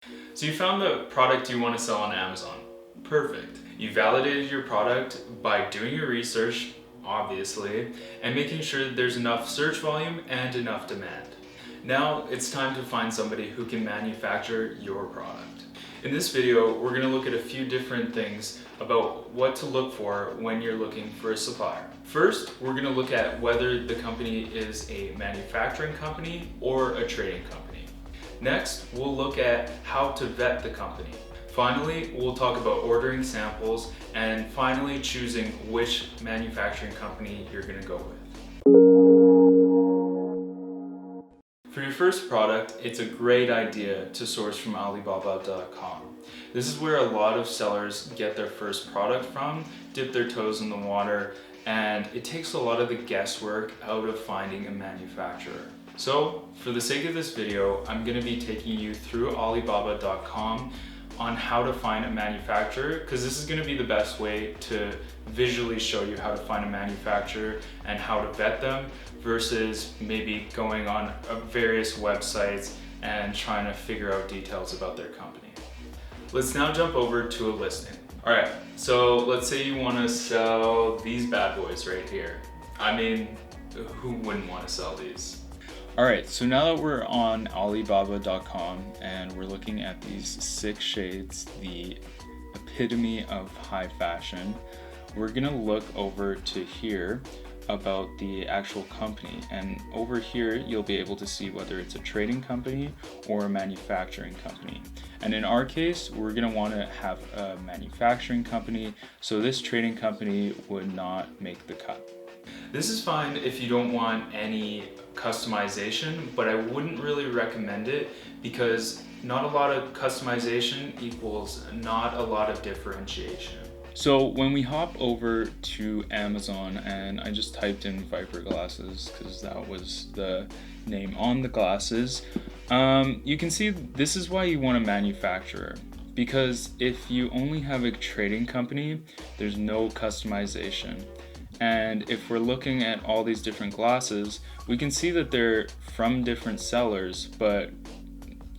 So you found the product you want to sell on Amazon. Perfect. You validated your product by doing your research, obviously, and making sure there's enough search volume and enough demand. Now it's time to find somebody who can manufacture your product. In this video, we're going to look at a few different things about what to look for when you're looking for a supplier. First, we're going to look at whether the company is a manufacturing company or a trading company. Next, we'll look at how to vet the company. Finally, we'll talk about ordering samples and finally choosing which manufacturing company you're going to go with. For your first product, it's a great idea to source from Alibaba.com. This is where a lot of sellers get their first product from, dip their toes in the water, and it takes a lot of the guesswork out of finding a manufacturer. So, for the sake of this video, I'm going to be taking you through Alibaba.com on how to find a manufacturer, because this is going to be the best way to visually show you how to find a manufacturer and how to vet them versus maybe going on various websites and trying to figure out details about their company. Let's now jump over to a listing. All right, so let's say you want to sell these bad boys right here. I mean, who wouldn't want to sell these? All right, so now that we're on Alibaba.com and we're looking at these 6 shades, the epitome of high fashion, we're gonna look over to here about the actual company, and over here you'll be able to see whether it's a trading company or a manufacturing company. And in our case, we're going to want to have a manufacturing company, so this trading company would not make the cut. This is fine if you don't want any customization, but I wouldn't really recommend it because not a lot of customization equals not a lot of differentiation. So when we hop over to Amazon, and I just typed in Viper glasses because that was the name on the glasses, you can see this is why you want a manufacturer. Because if you only have a trading company, there's no customization. And if we're looking at all these different glasses, we can see that they're from different sellers, but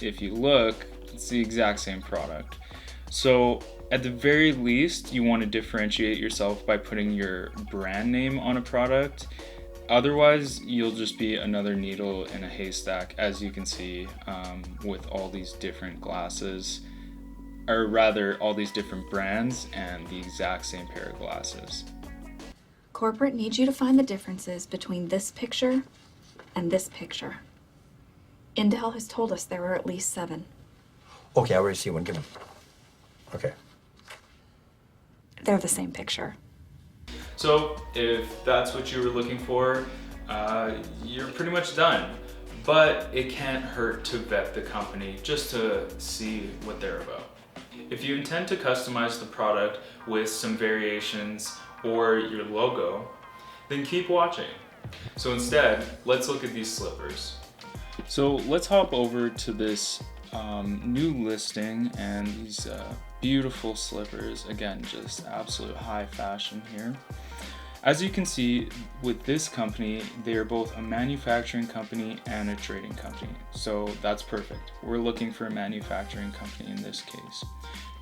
if you look, it's the exact same product. So at the very least, you want to differentiate yourself by putting your brand name on a product. Otherwise, you'll just be another needle in a haystack, as you can see with all these different glasses, or rather all these different brands and the exact same pair of glasses. Corporate needs you to find the differences between this picture and this picture. Intel has told us there are at least 7. Okay, I already see one. Give him. Okay. They're the same picture. So if that's what you were looking for, you're pretty much done. But it can't hurt to vet the company just to see what they're about. If you intend to customize the product with some variations or your logo, then keep watching. So instead, let's look at these slippers. So let's hop over to this new listing and these beautiful slippers. Again, just absolute high fashion here. As you can see with this company, they are both a manufacturing company and a trading company. So that's perfect. We're looking for a manufacturing company in this case.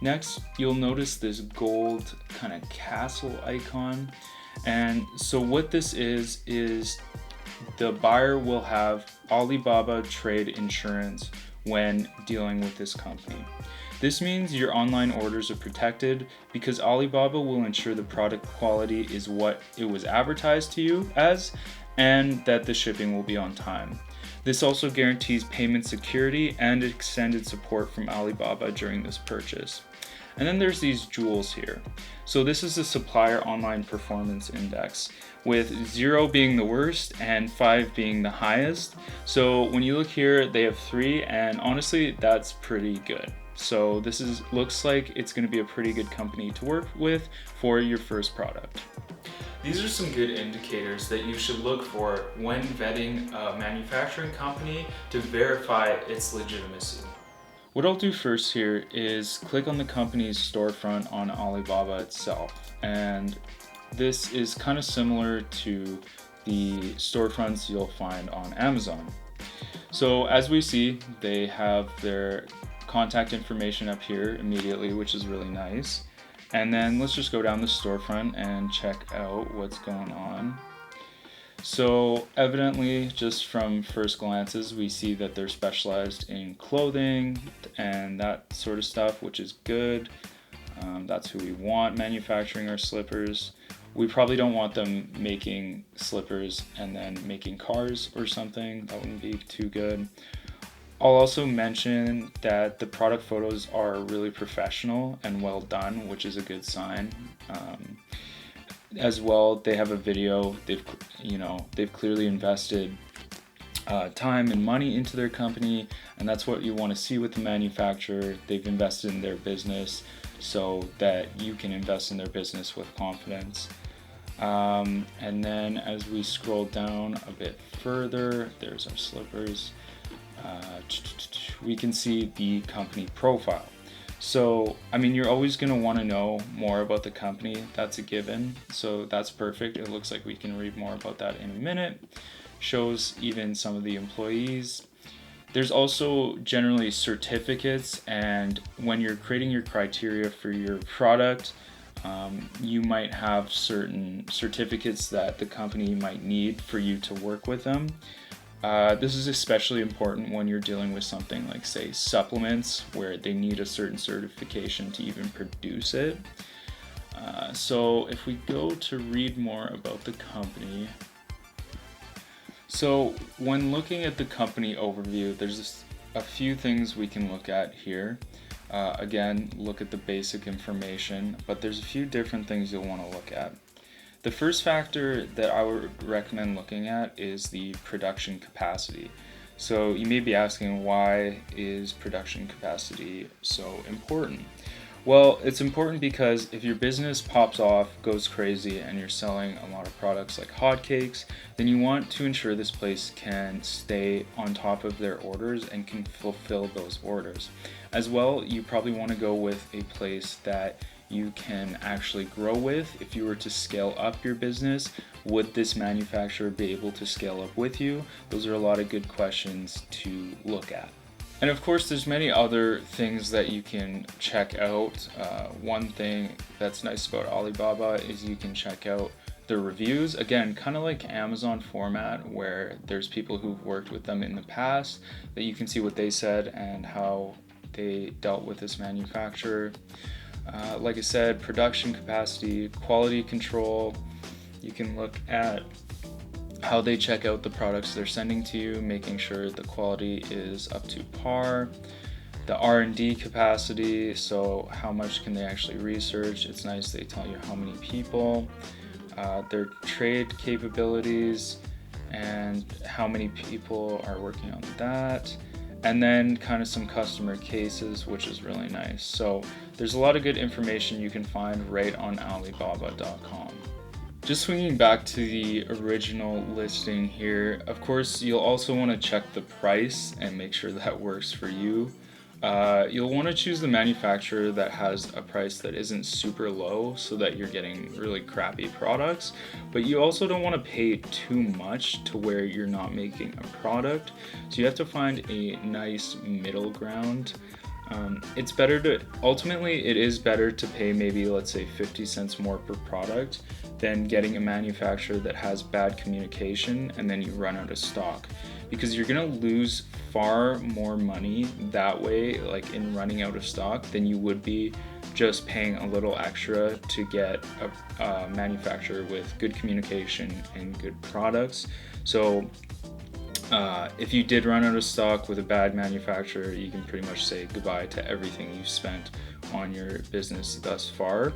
Next, you'll notice this gold kind of castle icon. And so what this is the buyer will have Alibaba trade insurance when dealing with this company. This means your online orders are protected because Alibaba will ensure the product quality is what it was advertised to you as, and that the shipping will be on time. This also guarantees payment security and extended support from Alibaba during this purchase. And then there's these jewels here. So this is the Supplier Online Performance Index, with 0 being the worst and 5 being the highest. So when you look here, they have 3, and honestly, that's pretty good. So this looks like it's going to be a pretty good company to work with for your first product. These are some good indicators that you should look for when vetting a manufacturing company to verify its legitimacy. What I'll do first here is click on the company's storefront on Alibaba itself, and this is kind of similar to the storefronts you'll find on Amazon. So as we see, they have their contact information up here immediately, which is really nice. And then let's just go down the storefront and check out what's going on. So evidently, just from first glances, we see that they're specialized in clothing and that sort of stuff, which is good. That's who we want manufacturing our slippers. We probably don't want them making slippers and then making cars or something. That wouldn't be too good. I'll also mention that the product photos are really professional and well done, which is a good sign. As well, they have a video. They've clearly invested time and money into their company, and that's what you want to see with the manufacturer. They've invested in their business so that you can invest in their business with confidence. And then as we scroll down a bit further, there's our slippers. We can see the company profile. So, you're always going to want to know more about the company. That's a given. So that's perfect. It looks like we can read more about that in a minute. Shows even some of the employees. There's also generally certificates, and when you're creating your criteria for your product, you might have certain certificates that the company might need for you to work with them. This is especially important when you're dealing with something like, say, supplements, where they need a certain certification to even produce it. So if we go to read more about the company, so when looking at the company overview, there's a few things we can look at here. Again, look at the basic information, but there's a few different things you'll want to look at. The first factor that I would recommend looking at is the production capacity. So you may be asking, why is production capacity so important? Well, it's important because if your business pops off, goes crazy, and you're selling a lot of products like hotcakes, then you want to ensure this place can stay on top of their orders and can fulfill those orders. As well, you probably want to go with a place that you can actually grow with. If you were to scale up your business, would this manufacturer be able to scale up with you? Those are a lot of good questions to look at. And of course, there's many other things that you can check out. One thing that's nice about Alibaba is you can check out the reviews. Again, kind of like Amazon format, where there's people who've worked with them in the past that you can see what they said and how they dealt with this manufacturer. Like I said, production capacity, quality control. You can look at how they check out the products they're sending to you, making sure the quality is up to par. The R&D capacity, so how much can they actually research? It's nice they tell you how many people. Their trade capabilities and how many people are working on that. And then kind of some customer cases, which is really nice. So there's a lot of good information you can find right on Alibaba.com. Just swinging back to the original listing here, of course, you'll also want to check the price and make sure that works for you. You'll want to choose the manufacturer that has a price that isn't super low so that you're getting really crappy products, but you also don't want to pay too much to where you're not making a product. So you have to find a nice middle ground. Ultimately it is better to pay maybe, let's say, 50 cents more per product than getting a manufacturer that has bad communication and then you run out of stock, because you're going to lose far more money that way, like in running out of stock, than you would be just paying a little extra to get a manufacturer with good communication and good products. So if you did run out of stock with a bad manufacturer, you can pretty much say goodbye to everything you've spent on your business thus far.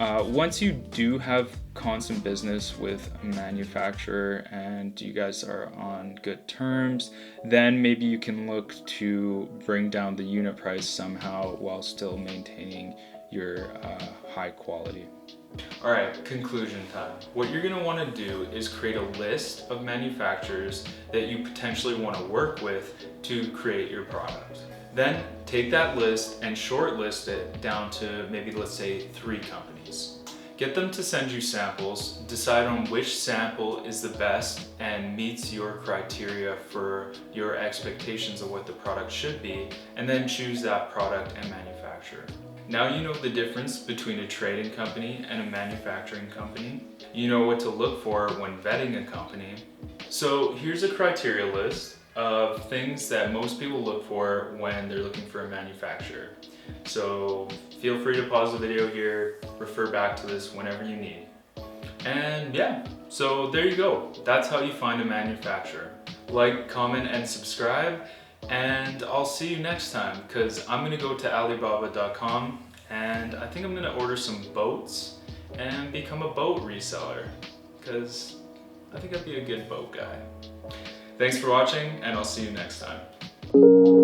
Once you do have constant business with a manufacturer and you guys are on good terms, then maybe you can look to bring down the unit price somehow while still maintaining your high quality. Alright, conclusion time. What you're going to want to do is create a list of manufacturers that you potentially want to work with to create your product. Then take that list and shortlist it down to maybe, let's say, 3 companies. Get them to send you samples, decide on which sample is the best and meets your criteria for your expectations of what the product should be, and then choose that product and manufacturer. Now you know the difference between a trading company and a manufacturing company. You know what to look for when vetting a company. So here's a criteria list of things that most people look for when they're looking for a manufacturer. So feel free to pause the video here, refer back to this whenever you need. And yeah, so there you go. That's how you find a manufacturer. Like, comment, and subscribe, and I'll see you next time, because I'm gonna go to Alibaba.com and I think I'm gonna order some boats and become a boat reseller, because I think I'd be a good boat guy. Thanks for watching, and I'll see you next time.